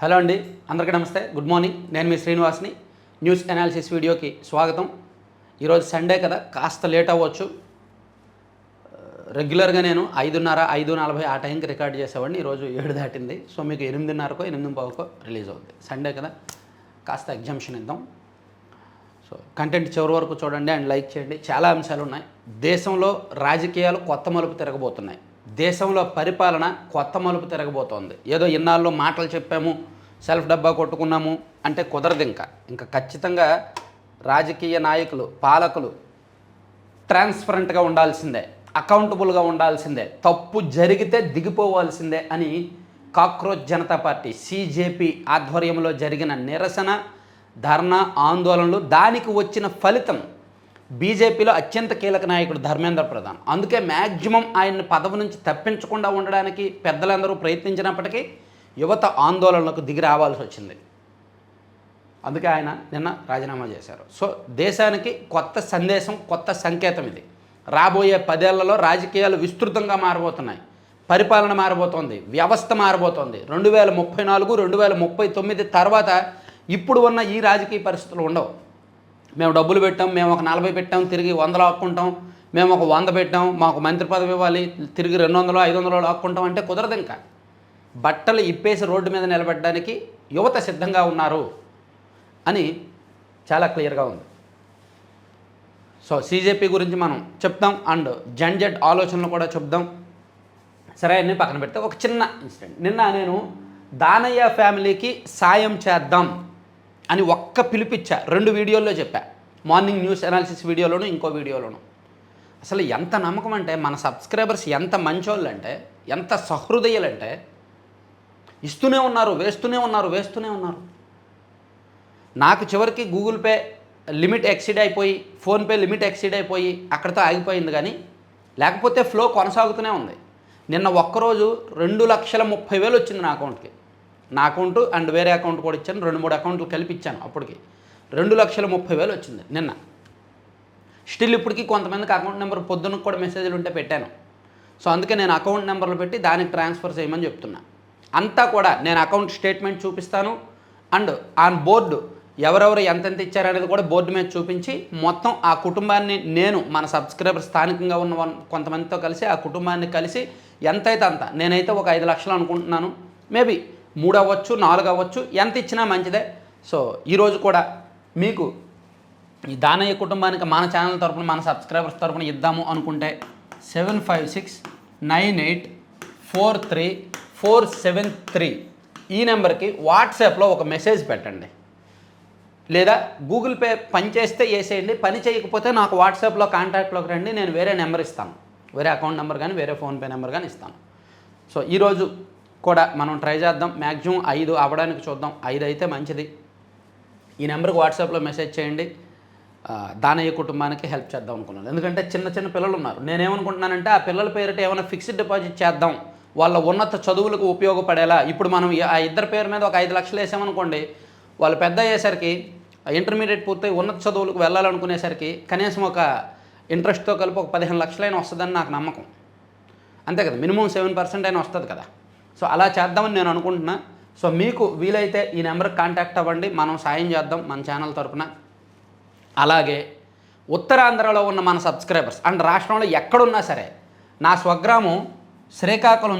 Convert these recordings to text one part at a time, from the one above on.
Hello అండి, అందరికీ నమస్తే. Good morning. నేను మీ శ్రీనివాస్ని. న్యూస్ అనాలిసిస్ వీడియోకి స్వాగతం. ఈరోజు సండే కదా, కాస్త లేట్ అవ్వచ్చు. రెగ్యులర్గా నేను 5:30, 5:40 ఆ టైంకి రికార్డ్ చేసేవాడిని. ఈరోజు 7 దాటింది. సో మీకు 8:30కో 8:15కో రిలీజ్ అవుతుంది. సండే కదా, కాస్త ఎగ్జామ్షన్ ఇద్దాం. సో కంటెంట్ చివరి వరకు చూడండి అండ్ లైక్ చేయండి. చాలా అంశాలు ఉన్నాయి. దేశంలో రాజకీయాలు కొత్త మలుపు తిరగబోతున్నాయి. దేశంలో పరిపాలన కొత్త మలుపు తిరగబోతోంది. ఏదో ఇన్నాళ్ళు మాటలు చెప్పాము, సెల్ఫ్ డబ్బా కొట్టుకున్నాము అంటే కుదరదు. ఇంకా ఖచ్చితంగా రాజకీయ నాయకులు, పాలకులు ట్రాన్స్పరెంట్గా ఉండాల్సిందే, అకౌంటబుల్గా ఉండాల్సిందే, తప్పు జరిగితే దిగిపోవాల్సిందే అని కాక్రోచ్ జనతా పార్టీ CJP ఆధ్వర్యంలో జరిగిన నిరసన, ధర్నా, ఆందోళనలు, దానికి వచ్చిన ఫలితం బీజేపీలో అత్యంత కీలక నాయకుడు ధర్మేంద్ర ప్రధాన్. అందుకే మ్యాక్సిమం ఆయన్ని పదవి నుంచి తప్పించకుండా ఉండడానికి పెద్దలందరూ ప్రయత్నించినప్పటికీ యువత ఆందోళనలకు దిగి రావాల్సి వచ్చింది. అందుకే ఆయన నిన్న రాజీనామా చేశారు. సో దేశానికి కొత్త సందేశం, కొత్త సంకేతం ఇది. రాబోయే 10 ఏళ్లలో రాజకీయాలు విస్తృతంగా మారబోతున్నాయి, పరిపాలన మారబోతోంది, వ్యవస్థ మారబోతోంది. 2034, 2039 తర్వాత ఇప్పుడు ఉన్న ఈ రాజకీయ పరిస్థితులు ఉండవు. మేము డబ్బులు పెట్టాం, మేము ఒక 40 పెట్టాం, తిరిగి 100 లాక్కుంటాం, మేము ఒక 100 పెట్టాం, మాకు మంత్రి పదవి ఇవ్వాలి, తిరిగి 200, 500 లాక్కుంటాం అంటే కుదరదు. ఇంకా బట్టలు ఇప్పేసి రోడ్డు మీద నిలబెట్టడానికి యువత సిద్ధంగా ఉన్నారు అని చాలా క్లియర్గా ఉంది. సో CJP గురించి మనం చెప్దాం అండ్ జంజట్ ఆలోచనలు కూడా చెప్దాం. సరే, అన్నీ పక్కన పెడితే ఒక చిన్న ఇన్సిడెంట్. నిన్న నేను దానయ్య ఫ్యామిలీకి సాయం చేద్దాం అని ఒక్క పిలిపిచ్చా. 2 వీడియోల్లో చెప్పా. మార్నింగ్ న్యూస్ అనాలిసిస్ వీడియోలోను, ఇంకో వీడియోలోను. అసలు ఎంత నమ్మకం అంటే, మన సబ్స్క్రైబర్స్ ఎంత మంచోళ్ళు అంటే, ఎంత సహృదయులంటే, ఇస్తూనే ఉన్నారు, వేస్తూనే ఉన్నారు. నాకు చివరికి గూగుల్ పే లిమిట్ ఎక్సీడ్ అయిపోయి, ఫోన్పే లిమిట్ ఎక్సీడ్ అయిపోయి అక్కడితో ఆగిపోయింది. కానీ లేకపోతే ఫ్లో కొనసాగుతూనే ఉంది. నిన్న ఒక్కరోజు 2,30,000 వచ్చింది నా అకౌంట్కి. నా అకౌంట్ అండ్ వేరే అకౌంట్ కూడా ఇచ్చాను, 2-3 అకౌంట్లు కలిపి ఇచ్చాను. అప్పటికి 2,30,000 వచ్చింది నిన్న. స్టిల్ ఇప్పటికీ కొంతమందికి అకౌంట్ నెంబర్ పొద్దున్న కూడా మెసేజ్లు ఉంటే పెట్టాను. సో అందుకే నేను అకౌంట్ నెంబర్లు పెట్టి దానికి ట్రాన్స్ఫర్ చేయమని చెప్తున్నా. అంతా కూడా నేను అకౌంట్ స్టేట్మెంట్ చూపిస్తాను అండ్ ఆన్ బోర్డు ఎవరెవరు ఎంతెంత ఇచ్చారనేది కూడా బోర్డు మీద చూపించి మొత్తం ఆ కుటుంబాన్ని నేను మన సబ్స్క్రైబర్ స్థానికంగా ఉన్న కొంతమందితో కలిసి ఆ కుటుంబాన్ని కలిసి ఎంతైతే అంత, నేనైతే ఒక 5 లక్షలు అనుకుంటున్నాను. మేబీ 3 అవ్వచ్చు, 4 అవ్వచ్చు, ఎంత ఇచ్చినా మంచిదే. సో ఈరోజు కూడా మీకు ఈ దానయ్య కుటుంబానికి మన ఛానల్ తరపున, మన సబ్స్క్రైబర్స్ తరపున ఇద్దాము అనుకుంటే 7569843473 ఈ నెంబర్కి వాట్సాప్లో ఒక మెసేజ్ పెట్టండి. లేదా గూగుల్ పే పని చేస్తే వేసేయండి, పని చేయకపోతే నాకు వాట్సాప్లో కాంటాక్ట్లోకి రండి, నేను వేరే నెంబర్ ఇస్తాను, వేరే అకౌంట్ నెంబర్ కానీ వేరే ఫోన్పే నెంబర్ కానీ ఇస్తాను. సో ఈరోజు కూడా మనం ట్రై చేద్దాం. మ్యాక్సిమం 5 అవ్వడానికి చూద్దాం. 5 అయితే మంచిది. ఈ నెంబర్కి వాట్సాప్లో మెసేజ్ చేయండి. దానయ్య కుటుంబానికి హెల్ప్ చేద్దాం అనుకున్నాను. ఎందుకంటే చిన్న చిన్న పిల్లలు ఉన్నారు. నేనేమనుకుంటున్నానంటే ఆ పిల్లల పేరిట ఏమైనా ఫిక్స్డ్ డిపాజిట్ చేద్దాం, వాళ్ళ ఉన్నత చదువులకు ఉపయోగపడేలా. ఇప్పుడు మనం ఆ ఇద్దరి పేరు మీద ఒక 5 లక్షలు వేసామనుకోండి, వాళ్ళు పెద్ద అయ్యేసరికి, ఇంటర్మీడియట్ పూర్తయి ఉన్నత చదువులకు వెళ్ళాలనుకునేసరికి కనీసం ఒక ఇంట్రెస్ట్తో కలిపి ఒక 15 లక్షలైనా వస్తుందని నాకు నమ్మకం. అంతే కదా, మినిమం 7% అయినా వస్తుంది కదా. సో అలా చేద్దామని నేను అనుకుంటున్నా. సో మీకు వీలైతే ఈ నెంబర్కి కాంటాక్ట్ అవ్వండి, మనం సాయం చేద్దాం మన ఛానల్ తరపున. అలాగే ఉత్తరాంధ్రలో ఉన్న మన సబ్స్క్రైబర్స్ అండ్ రాష్ట్రంలో ఎక్కడున్నా సరే, నా స్వగ్రామం శ్రీకాకుళం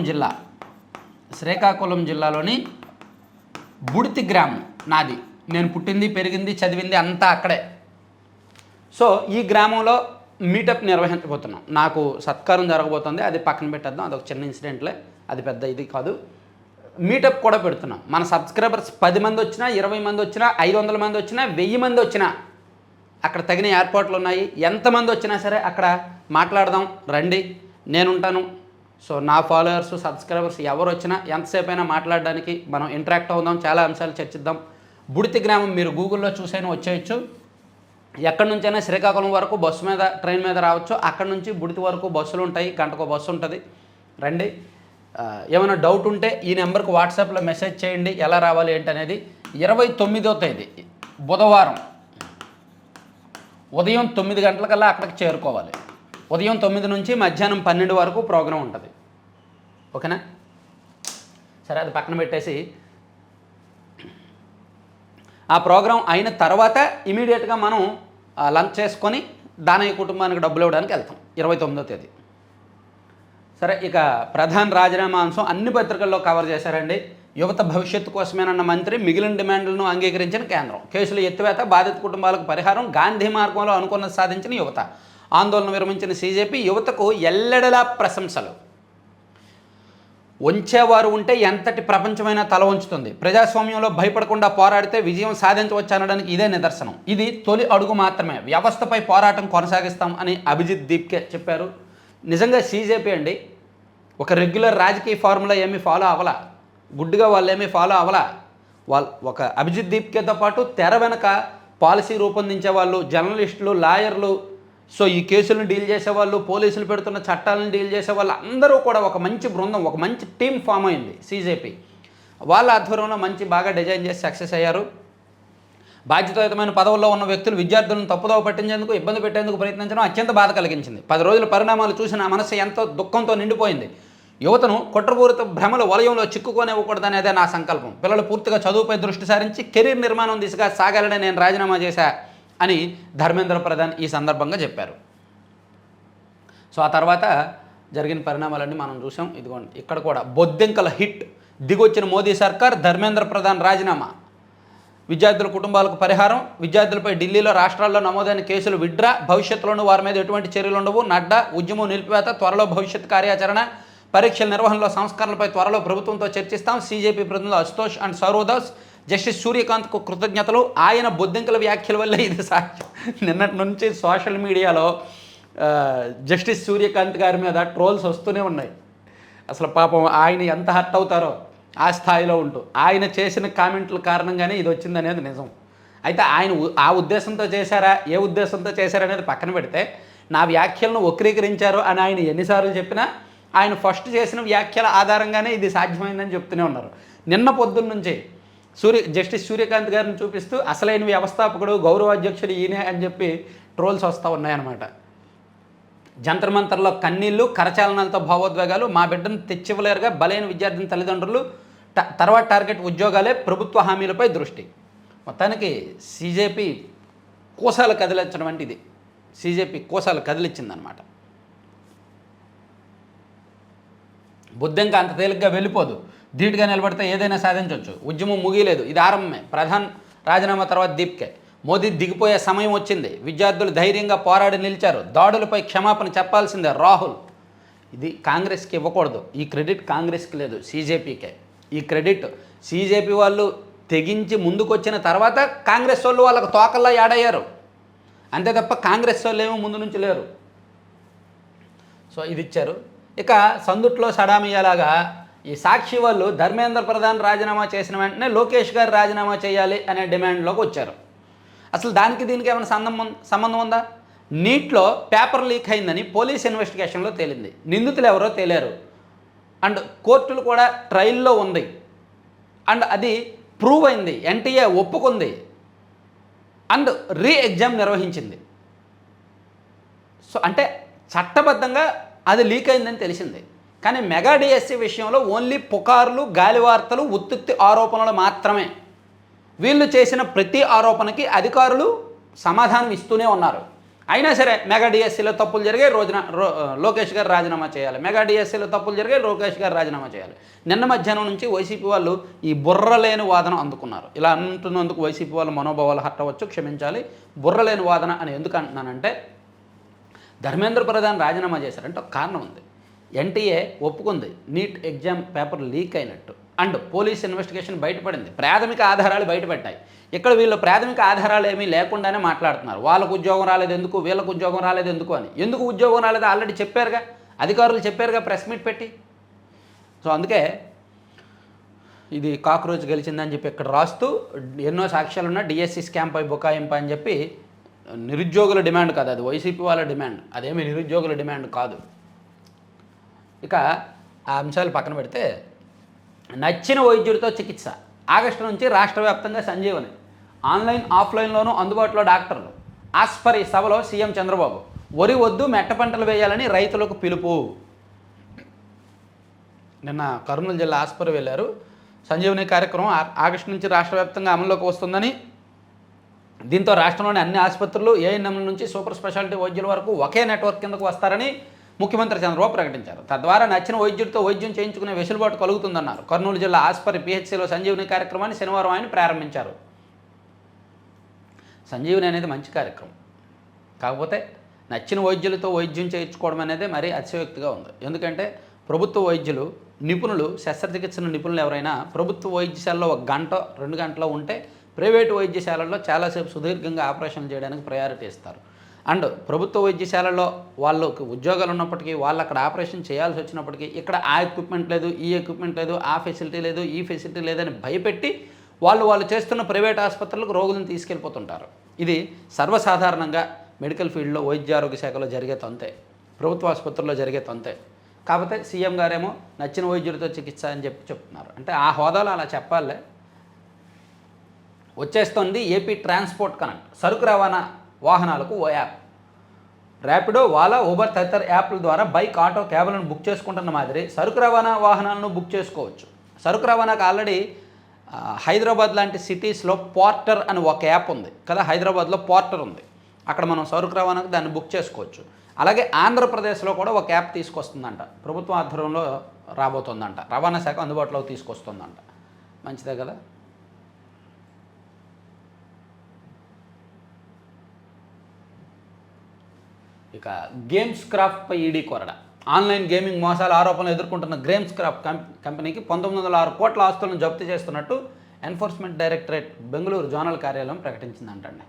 జిల్లాలోని బుడితి గ్రామం నాది. నేను పుట్టింది, పెరిగింది, చదివింది అంతా అక్కడే. సో ఈ గ్రామంలో మీటప్ నిర్వహించబోతున్నాం. నాకు సత్కారం జరగబోతుంది, అది పక్కన పెట్టేద్దాం, అదొక చిన్న ఇన్సిడెంట్లే, అది పెద్ద ఇది కాదు. మీటప్ కూడా పెడుతున్నాం. మన సబ్స్క్రైబర్స్ 10 మంది వచ్చినా, 20 మంది వచ్చినా, 500 మంది వచ్చినా, 1000 మంది వచ్చినా అక్కడ తగిన ఏర్పాట్లు ఉన్నాయి. ఎంతమంది వచ్చినా సరే అక్కడ మాట్లాడదాం, రండి, నేనుంటాను. సో నా ఫాలోవర్స్, సబ్స్క్రైబర్స్ ఎవరు వచ్చినా ఎంతసేపు అయినా మాట్లాడడానికి మనం ఇంటరాక్ట్ అవుదాం, చాలా అంశాలు చర్చిద్దాం. బుడితి గ్రామం మీరు గూగుల్లో చూసైనా వచ్చేయచ్చు. ఎక్కడి నుంచైనా శ్రీకాకుళం వరకు బస్సు మీద, ట్రైన్ మీద రావచ్చు. అక్కడ నుంచి బుడితి వరకు బస్సులు ఉంటాయి, గంటకు బస్సు ఉంటుంది, రండి. ఏమైనా డౌట్ ఉంటే ఈ నెంబర్కి వాట్సాప్లో మెసేజ్ చేయండి, ఎలా రావాలి ఏంటి అనేది. 29వ తేదీ బుధవారం ఉదయం 9 గంటలకల్లా అక్కడికి చేరుకోవాలి. ఉదయం 9 నుంచి మధ్యాహ్నం 12 వరకు ప్రోగ్రాం ఉంటుంది. ఓకేనా? సరే, అది పక్కన పెట్టేసి ఆ ప్రోగ్రాం అయిన తర్వాత ఇమీడియట్గా మనం లంచ్ చేసుకొని దానయ్య కుటుంబానికి డబ్బులు ఇవ్వడానికి వెళ్తాం 29వ తేదీ. సరే, ఇక ప్రధాన రాజీనామా అంశం అన్ని పత్రికల్లో కవర్ చేశారండి. యువత భవిష్యత్తు కోసమేనన్న మంత్రి, మిగిలిన డిమాండ్లను అంగీకరించిన కేంద్రం, కేసులు ఎత్తివేత, బాధిత కుటుంబాలకు పరిహారం, గాంధీ మార్గంలో అనుకున్నది సాధించిన యువత, ఆందోళన విరమించిన సీజేపీ, యువతకు ఎల్లెడలా ప్రశంసలు. వంచేవారు ఉంటే ఎంతటి ప్రపంచమైనా తల వంచుతుంది. ప్రజాస్వామ్యంలో భయపడకుండా పోరాడితే విజయం సాధించవచ్చనడానికి ఇదే నిదర్శనం. ఇది తొలి అడుగు మాత్రమే. వ్యవస్థపై పోరాటం కొనసాగిస్తాం అని అభిజిత్ దీప్కే చెప్పారు. నిజంగా సీజేపీ అండి ఒక రెగ్యులర్ రాజకీయ ఫార్ములా ఏమీ ఫాలో అవ్వలా, గుడ్డుగా వాళ్ళు ఏమీ ఫాలో అవ్వలా. వాళ్ళు ఒక అభిజిత్ దీప్కేతో పాటు తెర వెనక పాలసీ రూపొందించే వాళ్ళు, జర్నలిస్టులు, లాయర్లు, సో ఈ కేసులను డీల్ చేసేవాళ్ళు, పోలీసులు పెడుతున్న చట్టాలను డీల్ చేసేవాళ్ళు అందరూ కూడా ఒక మంచి బృందం, ఒక మంచి టీం ఫామ్ అయింది సీజేపీ. వాళ్ళ ఆధ్వర్యంలో మంచి బాగా డిజైన్ చేసి సక్సెస్ అయ్యారు. బాధ్యతాయుతమైన పదవుల్లో ఉన్న వ్యక్తులు విద్యార్థులను తప్పుదోవ పట్టించేందుకు, ఇబ్బంది పెట్టేందుకు ప్రయత్నించడం అత్యంత బాధ కలిగించింది. 10 రోజుల పరిణామాలు చూసి నా మనసు ఎంతో దుఃఖంతో నిండిపోయింది. యువతను కుట్రపూరిత భ్రమల వలయంలో చిక్కుకోనివ్వకూడదనేదే నా సంకల్పం. పిల్లలు పూర్తిగా చదువుపై దృష్టి సారించి కెరీర్ నిర్మాణం దిశగా సాగాలని నేను రాజీనామా చేశా అని ధర్మేంద్ర ప్రధాన్ ఈ సందర్భంగా చెప్పారు. సో ఆ తర్వాత జరిగిన పరిణామాలన్నీ మనం చూసాం. ఇదిగోండి ఇక్కడ కూడా బొద్దింకల హిట్, దిగొచ్చిన మోదీ సర్కార్, ధర్మేంద్ర ప్రధాన్ రాజీనామా, విద్యార్థుల కుటుంబాలకు పరిహారం, విద్యార్థులపై ఢిల్లీలో రాష్ట్రాల్లో నమోదైన కేసులు విడ్రా, భవిష్యత్తులోనూ వారి మీద ఎటువంటి చర్యలు ఉండవు, నడ్డా, ఉద్యమం నిలిపివేత, త్వరలో భవిష్యత్ కార్యాచరణ, పరీక్షల నిర్వహణలో సంస్కరణలపై త్వరలో ప్రభుత్వంతో చర్చిస్తాం, సీజేపీ ప్రతినిధులు అశుతోష్ అండ్ సౌరవ్దాస్, జస్టిస్ సూర్యకాంత్కు కృతజ్ఞతలు. ఆయన బొద్దింకల వ్యాఖ్యల వల్ల ఇది సాధ్యం. నిన్నటి నుంచి సోషల్ మీడియాలో జస్టిస్ సూర్యకాంత్ గారి మీద ట్రోల్స్ వస్తూనే ఉన్నాయి. అసలు పాపం ఆయన ఎంత హర్ట్ అవుతారో ఆ స్థాయిలో ఉంటూ, ఆయన చేసిన కామెంట్ల కారణంగానే ఇది వచ్చిందనేది నిజం. అయితే ఆయన ఆ ఉద్దేశంతో చేశారా, ఏ ఉద్దేశంతో చేశారనేది పక్కన పెడితే, నా వ్యాఖ్యలను వక్రీకరించారు అని ఆయన ఎన్నిసార్లు చెప్పినా ఆయన ఫస్ట్ చేసిన వ్యాఖ్యల ఆధారంగానే ఇది సాధ్యమైందని చెప్తూనే ఉన్నారు. నిన్న పొద్దున్న నుంచి జస్టిస్ సూర్యకాంత్ గారిని చూపిస్తూ అసలైన వ్యవస్థాపకుడు, గౌరవాధ్యక్షుడు ఈయనే అని చెప్పి ట్రోల్స్ వస్తూ ఉన్నాయన్నమాట. జంతర్ మంతర్లో కన్నీళ్ళు, కరచాలనాలతో భావోద్వేగాలు, మా బిడ్డను తెచ్చివ్వలేరుగా బలైన విద్యార్థిని తల్లిదండ్రులు, తర్వాత టార్గెట్ ఉద్యోగాలే, ప్రభుత్వ హామీలపై దృష్టి. మొత్తానికి సీజేపీ కోసాలు కదిలించడం అంటే ఇది. సీజేపీ కోసాలు కదిలిచ్చిందనమాట. బుద్ధంగా అంత తేలిగ్గా వెళ్ళిపోదు, ధీటుగా నిలబడితే ఏదైనా సాధించవచ్చు. ఉద్యమం ముగియలేదు, ఇది ఆరంభమే. ప్రధాన్ రాజీనామా తర్వాత దీప్కే, మోదీ దిగిపోయే సమయం వచ్చింది, విద్యార్థులు ధైర్యంగా పోరాడి నిలిచారు, దాడులపై క్షమాపణ చెప్పాల్సిందే రాహుల్. ఇది కాంగ్రెస్కి ఇవ్వకూడదు, ఈ క్రెడిట్ కాంగ్రెస్కి లేదు, సీజేపీకే ఈ క్రెడిట్. సీజేపీ వాళ్ళు తెగించి ముందుకొచ్చిన తర్వాత కాంగ్రెస్ వాళ్ళు వాళ్ళకు తోకల్లా యాడయ్యారు, అంతే తప్ప కాంగ్రెస్ వాళ్ళు ఏమో ముందు నుంచి లేరు. సో ఇది ఇచ్చారు. ఇక సందుట్లో సడామియాలాగా ఈ సాక్షి వాళ్ళు ధర్మేంద్ర ప్రధాన్ రాజీనామా చేసిన వెంటనే లోకేష్ గారు రాజీనామా చేయాలి అనే డిమాండ్లోకి వచ్చారు. అసలు దానికి దీనికి ఏమైనా సంబంధం ఉందా? నీట్లో పేపర్ లీక్ అయిందని పోలీస్ ఇన్వెస్టిగేషన్లో తేలింది. నిందితులు ఎవరో తేలారు, అండ్ కోర్టులు కూడా ట్రయల్లో ఉంది, అండ్ అది ప్రూవ్ అయింది, ఎన్టీఏ ఒప్పుకుంది, అండ్ ఎగ్జామ్ నిర్వహించింది. సో అంటే చట్టబద్ధంగా అది లీక్ అయిందని తెలిసింది. కానీ మెగా డిఎస్సి విషయంలో ఓన్లీ పుకార్లు, గాలివార్తలు, ఉత్తుత్తి ఆరోపణలు మాత్రమే. వీళ్ళు చేసిన ప్రతి ఆరోపణకి అధికారులు సమాధానం ఇస్తూనే ఉన్నారు. అయినా సరే మెగా డిఎస్సిలో తప్పులు జరిగాయి, లోకేష్ గారు రాజీనామా చేయాలి, మెగా డిఎస్సిలో తప్పులు జరిగాయి, లోకేష్ గారు రాజీనామా చేయాలి. నిన్న మధ్యాహ్నం నుంచి వైసీపీ వాళ్ళు ఈ బుర్రలేని వాదన అందుకున్నారు. ఇలా అంటున్నందుకు వైసీపీ వాళ్ళ మనోభావాలు హర్ట్ అవ్వచ్చు, క్షమించాలి. బుర్రలేని వాదన అని ఎందుకు అంటున్నానంటే, ధర్మేంద్ర ప్రధాన్ రాజీనామా చేశారంటే ఒక కారణం ఉంది. ఎన్టీఏ ఒప్పుకుంది నీట్ ఎగ్జామ్ పేపర్ లీక్ అయినట్టు, అండ్ పోలీస్ ఇన్వెస్టిగేషన్ బయటపడింది, ప్రాథమిక ఆధారాలు బయటపెట్టాయి. ఇక్కడ వీళ్ళు ప్రాథమిక ఆధారాలు ఏమీ లేకుండానే మాట్లాడుతున్నారు. వాళ్ళకు ఉద్యోగం రాలేదు ఎందుకు, వీళ్ళకు ఉద్యోగం రాలేదు ఎందుకు అని. ఎందుకు ఉద్యోగం రాలేదు ఆల్రెడీ చెప్పారుగా, అధికారులు చెప్పారుగా ప్రెస్ మీట్ పెట్టి. సో అందుకే ఇది కాక్రోచ్ గెలిచిందని చెప్పి ఇక్కడ రాస్తూ ఎన్నో సాక్ష్యాలున్నా డిఎస్సి స్కామ్పై బుకాయింపు అని చెప్పి నిరుద్యోగుల డిమాండ్ కాదు, అది వైసీపీ వాళ్ళ డిమాండ్, అదేమీ నిరుద్యోగుల డిమాండ్ కాదు. ఇక ఆ అంశాలు పక్కన పెడితే, నచ్చిన వైద్యుడితో చికిత్స ఆగస్టు నుంచి రాష్ట్ర వ్యాప్తంగా సంజీవని, ఆన్లైన్ ఆఫ్లైన్లోనూ అందుబాటులో డాక్టర్లు. ఆస్పరి సభలో సీఎం చంద్రబాబు, వరి వద్దు మెట్ట పంటలు వేయాలని రైతులకు పిలుపు. నిన్న కర్నూలు జిల్లా ఆస్పరి వెళ్ళారు. సంజీవని కార్యక్రమం ఆగస్టు నుంచి రాష్ట్ర వ్యాప్తంగా అమల్లోకి వస్తుందని దీంతో రాష్ట్రంలోని అన్ని ఆసుపత్రులు ఏఎన్ఎంల నుంచి సూపర్ స్పెషాలిటీ వైద్యుల వరకు ఒకే నెట్వర్క్ కిందకు వస్తారని ముఖ్యమంత్రి చంద్రబాబు ప్రకటించారు. తద్వారా నచ్చిన వైద్యుడితో వైద్యం చేయించుకునే వెసులుబాటు కలుగుతుందన్నారు. కర్నూలు జిల్లా ఆస్పరి పిహెచ్సిలో సంజీవని కార్యక్రమాన్ని శనివారం ఆయన ప్రారంభించారు. సంజీవని అనేది మంచి కార్యక్రమం, కాకపోతే నచ్చిన వైద్యులతో వైద్యం చేయించుకోవడం అనేది మరీ అతిశయోక్తిగా ఉంది. ఎందుకంటే ప్రభుత్వ వైద్యులు నిపుణులు, శస్త్రచికిత్స నిపుణులు ఎవరైనా ప్రభుత్వ వైద్యశాలలో 1 గంట 2 గంటలో ఉంటే ప్రైవేటు వైద్యశాలల్లో చాలాసేపు సుదీర్ఘంగా ఆపరేషన్లు చేయడానికి ప్రయారిటీ ఇస్తారు. అండ్ ప్రభుత్వ వైద్యశాలలో వాళ్ళకి ఉద్యోగాలు ఉన్నప్పటికీ వాళ్ళు అక్కడ ఆపరేషన్ చేయాల్సి వచ్చినప్పటికీ ఇక్కడ ఆ ఎక్విప్మెంట్ లేదు, ఈ ఎక్విప్మెంట్ లేదు, ఆ ఫెసిలిటీ లేదు, ఈ ఫెసిలిటీ లేదని భయపెట్టి వాళ్ళు చేస్తున్న ప్రైవేట్ ఆసుపత్రులకు రోగులను తీసుకెళ్ళిపోతుంటారు. ఇది సర్వసాధారణంగా మెడికల్ ఫీల్డ్లో వైద్య ఆరోగ్య శాఖలో జరిగే తంతే, ప్రభుత్వ ఆసుపత్రుల్లో జరిగే తంతే. కాకపోతే సీఎం గారేమో నచ్చిన వైద్యుడితో చికిత్స అని చెప్తున్నారు. అంటే ఆ హోదాలో అలా చెప్పాలే. వచ్చేస్తుంది ఏపీ ట్రాన్స్పోర్ట్ కనెక్ట్, సరుకు రవాణా వాహనాలకు ఓ యాప్. ర్యాపిడో, వాలా, ఊబర్ తదితర యాప్ల ద్వారా బైక్, ఆటో, క్యాబ్లను బుక్ చేసుకుంటున్న మాదిరి సరుకు రవాణా వాహనాలను బుక్ చేసుకోవచ్చు. సరుకు రవాణాకు ఆల్రెడీ హైదరాబాద్ లాంటి సిటీస్లో పోర్టర్ అని ఒక యాప్ ఉంది కదా, హైదరాబాద్లో పోర్టర్ ఉంది. అక్కడ మనం సరుకు రవాణాకు దాన్ని బుక్ చేసుకోవచ్చు. అలాగే ఆంధ్రప్రదేశ్లో కూడా ఒక యాప్ తీసుకొస్తుందంట, ప్రభుత్వం ఆధ్వర్యంలో రాబోతుందంట, రవాణా శాఖ అందుబాటులోకి తీసుకొస్తుందంట. మంచిదే కదా. ఇక గేమ్స్ క్రాఫ్ట్పై ఈడీ కొరడ. ఆన్లైన్ గేమింగ్ మోసాల ఆరోపణలు ఎదుర్కొంటున్న గేమ్స్ క్రాఫ్ట్ కంపెనీకి 1906 కోట్ల ఆస్తులను జప్తు చేస్తున్నట్టు ఎన్ఫోర్స్మెంట్ డైరెక్టరేట్ బెంగళూరు జోనల్ కార్యాలయం ప్రకటించిందంటండి.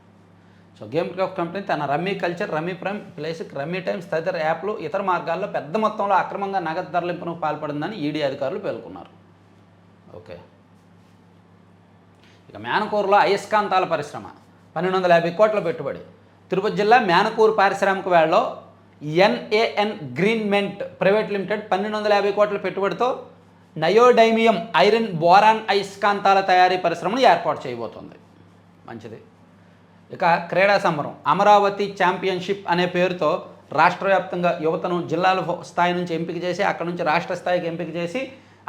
సో గేమ్ క్రాఫ్ట్ కంపెనీ తన రమ్మీ కల్చర్, రమ్మీ ప్రైమ్, ప్లేసిక్, రమ్మీ టైమ్స్ తదితర యాప్లు ఇతర మార్గాల్లో పెద్ద మొత్తంలో అక్రమంగా నగదు తరలింపునకు పాల్పడిందని ఈడీ అధికారులు పేర్కొన్నారు. ఓకే. ఇక మ్యానకూరులో అయస్కాంతాల పరిశ్రమ 1250 కోట్ల పెట్టుబడి. తిరుపతి జిల్లా మ్యానకూరు పారిశ్రామిక వేళలో ఎన్ఏఎన్ గ్రీన్మెంట్ ప్రైవేట్ లిమిటెడ్ 1250 కోట్ల పెట్టుబడితో నయోడైమియం ఐరన్ బోరాన్ అయస్కాంతాల తయారీ పరిశ్రమను ఏర్పాటు చేయబోతోంది. మంచిది. ఇక క్రీడా సంబరం, అమరావతి ఛాంపియన్షిప్ అనే పేరుతో రాష్ట్ర వ్యాప్తంగా యువతను జిల్లాల స్థాయి నుంచి ఎంపిక చేసి అక్కడ నుంచి రాష్ట్ర స్థాయికి ఎంపిక చేసి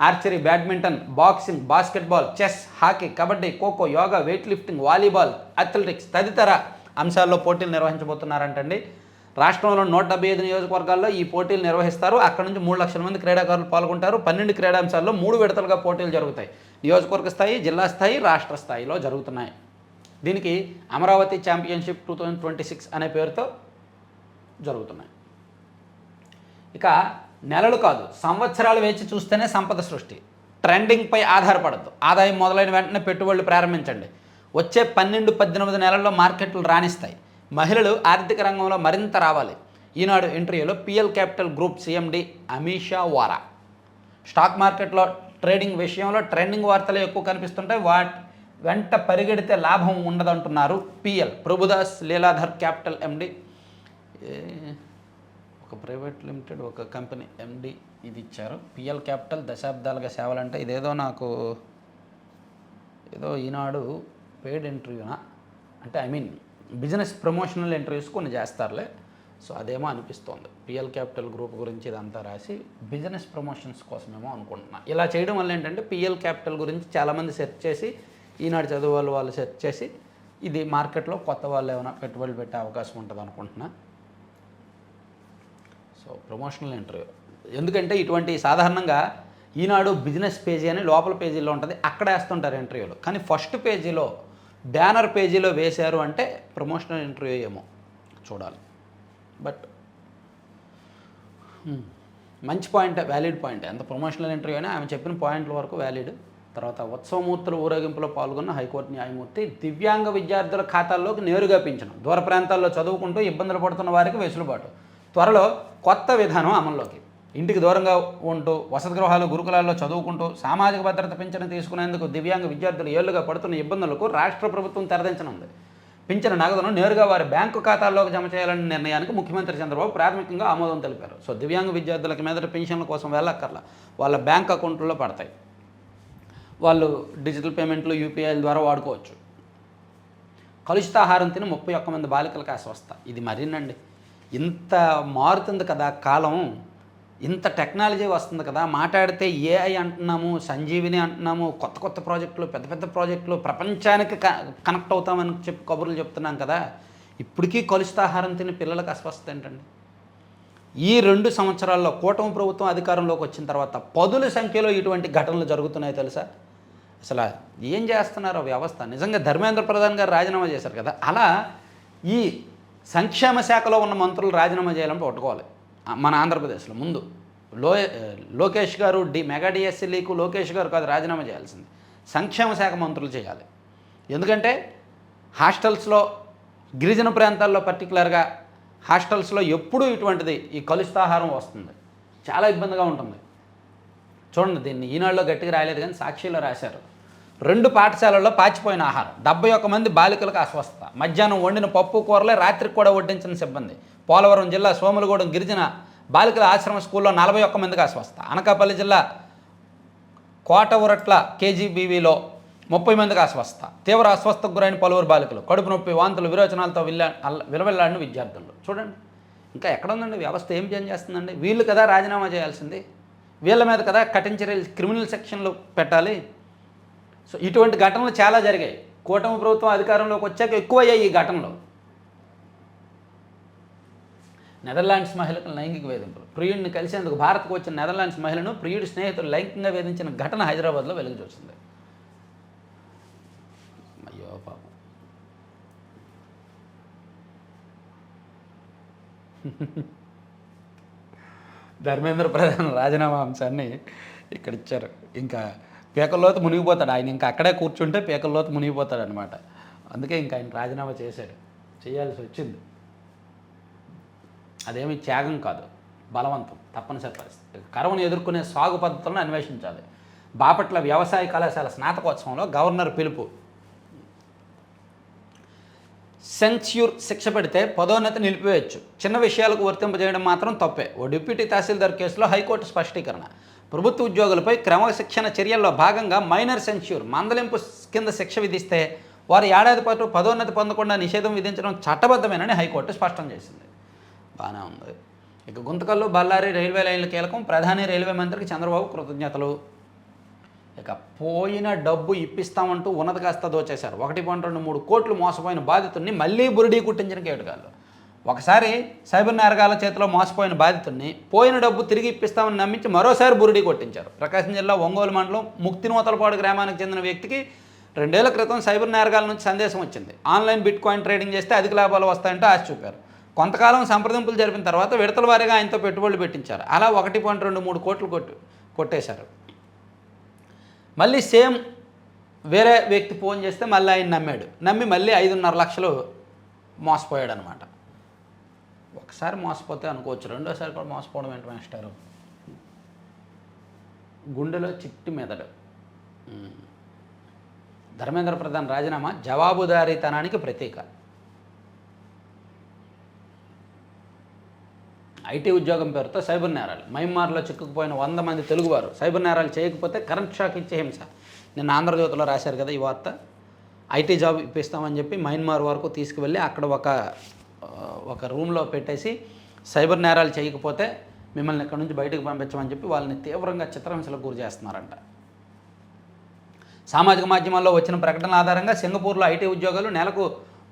archery, badminton, boxing, basketball, chess, hockey, kabaddi, kho kho, yoga, weight lifting, volleyball, athletics తదితర అంశాల్లో పోటీలు నిర్వహించబోతున్నారంటండి. రాష్ట్రంలో 175 నియోజకవర్గాల్లో ఈ పోటీలు నిర్వహిస్తారు. అక్కడ నుంచి 3 లక్షల మంది క్రీడాకారులు పాల్గొంటారు. 12 క్రీడాంశాల్లో 3 విడతలుగా పోటీలు జరుగుతాయి. నియోజకవర్గ స్థాయి, జిల్లా స్థాయి, రాష్ట్ర స్థాయిలో జరుగుతున్నాయి. దీనికి అమరావతి ఛాంపియన్షిప్ 2026 అనే పేరుతో జరుగుతున్నాయి. ఇక నెలలు కాదు, సంవత్సరాలు వేచి చూస్తేనే సంపద సృష్టి. ట్రెండింగ్పై ఆధారపడద్దు. ఆదాయం మొదలైన వెంటనే పెట్టుబడులు ప్రారంభించండి. వచ్చే 12-18 నెలల్లో మార్కెట్లు రాణిస్తాయి. మహిళలు ఆర్థిక రంగంలో మరింత రావాలి. ఈనాడు ఇంటర్వ్యూలో PL capital group CMD Amisha Vora. Stock మార్కెట్లో ట్రేడింగ్ విషయంలో ట్రెండింగ్ వార్తలు ఎక్కువ కనిపిస్తుంటాయి, వాటి వెంట పరిగెడితే లాభం ఉండదంటున్నారు పిఎల్. ప్రభుదాస్ లీలాధర్ క్యాపిటల్ ఎండి, ఒక ప్రైవేట్ లిమిటెడ్ ఒక కంపెనీ ఎండి ఇది ఇచ్చారు. పిఎల్ క్యాపిటల్ దశాబ్దాలుగా సేవలంటే ఇదేదో నాకు ఏదో ఈనాడు పెయిడ్ ఇంటర్వ్యూనా అంటే బిజినెస్ ప్రమోషనల్ ఇంటర్వ్యూస్ కొన్ని చేస్తారులే. సో అదేమో అనిపిస్తోంది. పిఎల్ క్యాపిటల్ గ్రూప్ గురించి ఇదంతా రాసి బిజినెస్ ప్రమోషన్స్ కోసమేమో అనుకుంటున్నా. ఇలా చేయడం వల్ల ఏంటంటే పిఎల్ క్యాపిటల్ గురించి చాలామంది సెర్చ్ చేసి, ఈనాడు చదువు వాళ్ళు సెర్చ్ చేసి ఇది మార్కెట్లో కొత్త వాళ్ళు ఏమైనా పెట్టుబడులు పెట్టే అవకాశం ఉంటుంది అనుకుంటున్నా. సో ప్రమోషనల్ ఇంటర్వ్యూ ఎందుకంటే ఇటువంటి సాధారణంగా ఈనాడు బిజినెస్ పేజీ అని లోపల పేజీలో ఉంటుంది, అక్కడ వేస్తుంటారు ఇంటర్వ్యూలు. కానీ ఫస్ట్ పేజీలో బ్యానర్ పేజీలో వేశారు అంటే ప్రమోషనల్ ఇంటర్వ్యూ ఏమో చూడాలి. బట్ మంచి పాయింట్, వ్యాలిడ్ పాయింట్. ఎంత ప్రమోషనల్ ఇంటర్వ్యూ అయినా ఆమె చెప్పిన పాయింట్ల వరకు వ్యాలిడ్. తర్వాత ఉత్సవమూర్తుల ఊరేగింపులో పాల్గొన్న హైకోర్టు న్యాయమూర్తి దివ్యాంగ విద్యార్థుల ఖాతాల్లోకి నేరుగా పింఛను. దూర ప్రాంతాల్లో చదువుకుంటూ ఇబ్బందులు పడుతున్న వారికి వెసులుబాటు. త్వరలో కొత్త విధానం అమల్లోకి. ఇంటికి దూరంగా ఉంటూ వసతి గృహాలు, గురుకులాల్లో చదువుకుంటూ సామాజిక భద్రత పింఛను తీసుకునేందుకు దివ్యాంగ విద్యార్థులు ఏళ్లుగా పడుతున్న ఇబ్బందులకు రాష్ట్ర ప్రభుత్వం తెరదించనుంది. పింఛను నగదును నేరుగా వారి బ్యాంకు ఖాతాల్లోకి జమ చేయాలనే నిర్ణయానికి ముఖ్యమంత్రి చంద్రబాబు ప్రాథమికంగా ఆమోదం తెలిపారు. సో దివ్యాంగ విద్యార్థులకి మీదట పింఛన్ల కోసం వెళ్ళక్కర్లా, వాళ్ళ బ్యాంక్ అకౌంట్లో పడతాయి. వాళ్ళు డిజిటల్ పేమెంట్లు, యూపీఐల ద్వారా వాడుకోవచ్చు. కలుషిత ఆహారం తిని 31 మంది బాలికలకు అస్వస్థ. ఇది మరీనండి, ఇంత మారుతుంది కదా కాలం. ఇంత టెక్నాలజీ వస్తుంది కదా, మాట్లాడితే ఏఐ అంటున్నాము, సంజీవిని అంటున్నాము, కొత్త కొత్త ప్రాజెక్టులు, పెద్ద పెద్ద ప్రాజెక్టులు, ప్రపంచానికి కనెక్ట్ అవుతామని చెప్పి కబుర్లు చెప్తున్నాం కదా, ఇప్పటికీ కలుషితాహారం తిని పిల్లలకు అస్వస్థత ఏంటండి? ఈ 2 సంవత్సరాల్లో కూటమి ప్రభుత్వం అధికారంలోకి వచ్చిన తర్వాత పదుల సంఖ్యలో ఇటువంటి ఘటనలు జరుగుతున్నాయి తెలుసా? అసలు ఏం చేస్తున్నారో వ్యవస్థ. నిజంగా ధర్మేంద్ర ప్రధాన్ గారు రాజీనామా చేశారు కదా, అలా ఈ సంక్షేమ శాఖలో ఉన్న మంత్రులు రాజీనామా చేయాలని పట్టుకోవాలి మన ఆంధ్రప్రదేశ్లో. ముందు లోకేష్ గారు మెగా డిఎస్సీ లీకు లోకేష్ గారు కాదు రాజీనామా చేయాల్సింది, సంక్షేమ శాఖ మంత్రులు చేయాలి. ఎందుకంటే హాస్టల్స్లో గిరిజన ప్రాంతాల్లో పర్టికులర్గా హాస్టల్స్లో ఎప్పుడూ ఇటువంటిది ఈ కలుషితాహారం వస్తుంది, చాలా ఇబ్బందిగా ఉంటుంది. చూడండి, దీన్ని ఈనాడులో గట్టిగా రాయలేదు కానీ సాక్షిలో రాశారు. 2 పాఠశాలల్లో పాచిపోయిన ఆహారం, 71 మంది బాలికలకు అస్వస్థత, మధ్యాహ్నం వండిన పప్పు కూరలే రాత్రికి కూడా వడ్డించిన సిబ్బంది. పోలవరం జిల్లా సోములగూడెం గిరిజన బాలికల ఆశ్రమ స్కూల్లో 41 మందికి అస్వస్థత. అనకాపల్లి జిల్లా కోటవురట్ల కేజీబీవీలో 30 మందికి అస్వస్థత. తీవ్ర అస్వస్థకు గురైన పలువురు బాలికలు, కడుపు నొప్పి, వాంతులు, విరోచనాలతో విలవిల్లాడిన విద్యార్థులు. చూడండి, ఇంకా ఎక్కడ ఉందండి వ్యవస్థ? ఏం చేస్తుందండి? వీళ్ళు కదా రాజీనామా చేయాల్సింది, వీళ్ళ మీద కదా కఠిన చర్యలు, క్రిమినల్ సెక్షన్లు పెట్టాలి. సో ఇటువంటి ఘటనలు చాలా జరిగాయి. కూటమి ప్రభుత్వం అధికారంలోకి వచ్చాక ఎక్కువయ్యాయి ఈ ఘటనలు. నెదర్లాండ్స్ మహిళకు లైంగిక వేధింపులు, ప్రియుడిని కలిసేందుకు భారత్కు వచ్చిన నెదర్లాండ్స్ మహిళను ప్రియుడి స్నేహితులు లైంగికంగా వేధించిన ఘటన హైదరాబాద్లో వెలుగు చూసింది. అయ్యో పాపం. ధర్మేంద్ర ప్రధాన్ రాజీనామా అంశాన్ని ఇక్కడ ఇచ్చారు. ఇంకా పీకల్లోతు మునిగిపోతాడు ఆయన, ఇంకా అక్కడే కూర్చుంటే పీకల్లోతు మునిగిపోతాడు అనమాట. అందుకే ఇంకా ఆయన రాజీనామా చేశాడు, చేయాల్సి వచ్చింది. అదేమి త్యాగం కాదు, బలవంతం, తప్పనిసరి పరిస్థితి. కరువును ఎదుర్కొనే సాగు పద్ధతులను అన్వేషించాలి. బాపట్ల వ్యవసాయ కళాశాల స్నాతకోత్సవంలో గవర్నర్ పిలుపు. సెన్స్యూర్ శిక్ష పెడితే పదోన్నతి నిలిపివేయచ్చు, చిన్న విషయాలకు వర్తింపజేయడం మాత్రం తప్పే. ఓ డిప్యూటీ తహసీల్దార్ కేసులో హైకోర్టు స్పష్టీకరణ. ప్రభుత్వ ఉద్యోగులపై క్రమశిక్షణ చర్యల్లో భాగంగా మైనర్ సెన్స్యూర్ మందలింపు కింద శిక్ష విధిస్తే వారు ఏడాది పాటు పదోన్నతి పొందకుండా నిషేధం విధించడం చట్టబద్ధమేనని హైకోర్టు స్పష్టం చేసింది. బాగానే ఉంది. ఇక గుంతకల్లు బళ్ళారి రైల్వే లైన్ల కీలకం, ప్రధాని రైల్వే మంత్రికి చంద్రబాబు కృతజ్ఞతలు. ఇక పోయిన డబ్బు ఇప్పిస్తామంటూ ఉన్నది కాస్త దోచేశారు. 1.23 కోట్లు మోసపోయిన బాధితుడిని మళ్ళీ బురిడీ కుట్టించిన కేటుగాళ్ళు. ఒకసారి సైబర్ నేరగాళ్ల చేతిలో మోసపోయిన బాధితుడిని పోయిన డబ్బు తిరిగి ఇప్పిస్తామని నమ్మించి మరోసారి బురిడీ కొట్టించారు. ప్రకాశం జిల్లా ఒంగోలు మండలం ముక్తినూతలపాడు గ్రామానికి చెందిన వ్యక్తికి 2 ఏళ్ల క్రితం సైబర్ నేరగాల నుంచి సందేశం వచ్చింది. ఆన్లైన్ బిట్ కాయిన్ ట్రేడింగ్ చేస్తే అధిక లాభాలు వస్తాయంటూ ఆశ చూపారు. కొంతకాలం సంప్రదింపులు జరిపిన తర్వాత విడతల వారీగా ఆయనతో పెట్టుబడులు పెట్టించారు. అలా 1.23 కోట్లు కొట్టేశారు. మళ్ళీ సేమ్ వేరే వ్యక్తి ఫోన్ చేస్తే మళ్ళీ ఆయన నమ్మి మళ్ళీ 5.5 లక్షలు మోసపోయాడు అనమాట. ఒకసారి మోసపోతే అనుకోవచ్చు, రెండోసారి కూడా మోసపోవడం ఏంటి మాస్టారు? గుండెలో చిట్టి మెదడు. ధర్మేంద్ర ప్రధాన్ రాజీనామా జవాబుదారీతనానికి ప్రతీక. ఐటీ ఉద్యోగం పేరుతో సైబర్ నేరాలు. మయన్మార్లో చిక్కుకుపోయిన 100 మంది తెలుగువారు సైబర్ నేరాలు చేయకపోతే కరెంట్ షాక్ ఇచ్చే హింస. నిన్న ఆంధ్రజ్యోతిలో రాశారు కదా ఈ వార్త. ఐటీ జాబ్ ఇప్పిస్తామని చెప్పి మయన్మార్ వరకు తీసుకువెళ్ళి అక్కడ ఒక రూమ్లో పెట్టేసి సైబర్ నేరాలు చేయకపోతే మిమ్మల్ని ఇక్కడ నుంచి బయటకు పంపించమని చెప్పి వాళ్ళని తీవ్రంగా చిత్రహింసలకు గురి చేస్తున్నారంట. సామాజిక మాధ్యమాల్లో వచ్చిన ప్రకటనల ఆధారంగా సింగపూర్లో ఐటీ ఉద్యోగాలు నెలకు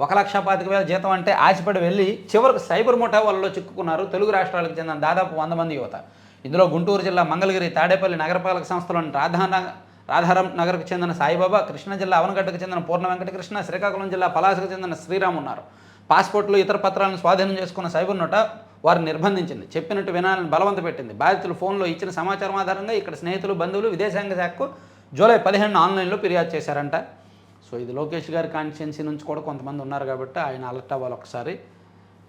1,25,000 జీతం అంటే ఆశపడి వెళ్ళి చివరికి సైబర్ ముఠా వలలో చిక్కుకున్నారు తెలుగు రాష్ట్రాలకు చెందిన దాదాపు 100 మంది యువత. ఇందులో గుంటూరు జిల్లా మంగళగిరి తాడేపల్లి నగరపాలక సంస్థలోని రాధారాం నగర్కు చెందిన సాయిబాబా, కృష్ణా జిల్లా అవనగడ్డకు చెందిన పూర్ణ వెంకటకృష్ణ, శ్రీకాకుళం జిల్లా పలాసకు చెందిన శ్రీరామ్ ఉన్నారు. పాస్పోర్ట్లు ఇతర పత్రాలను స్వాధీనం చేసుకున్న సైబర్ ముఠా వారిని నిర్బంధించింది, చెప్పినట్టు వినాలని బలవంత పెట్టింది. బాధితులు ఫోన్లో ఇచ్చిన సమాచారం ఆధారంగా ఇక్కడ స్నేహితులు, బంధువులు విదేశాంగ శాఖకు జూలై 15 ఆన్లైన్లో ఫిర్యాదు చేశారంట. సో ఇది లోకేష్ గారి కాన్స్టిట్యున్సీ నుంచి కూడా కొంతమంది ఉన్నారు కాబట్టి ఆయన అలర్ట్ అవ్వాలి ఒకసారి.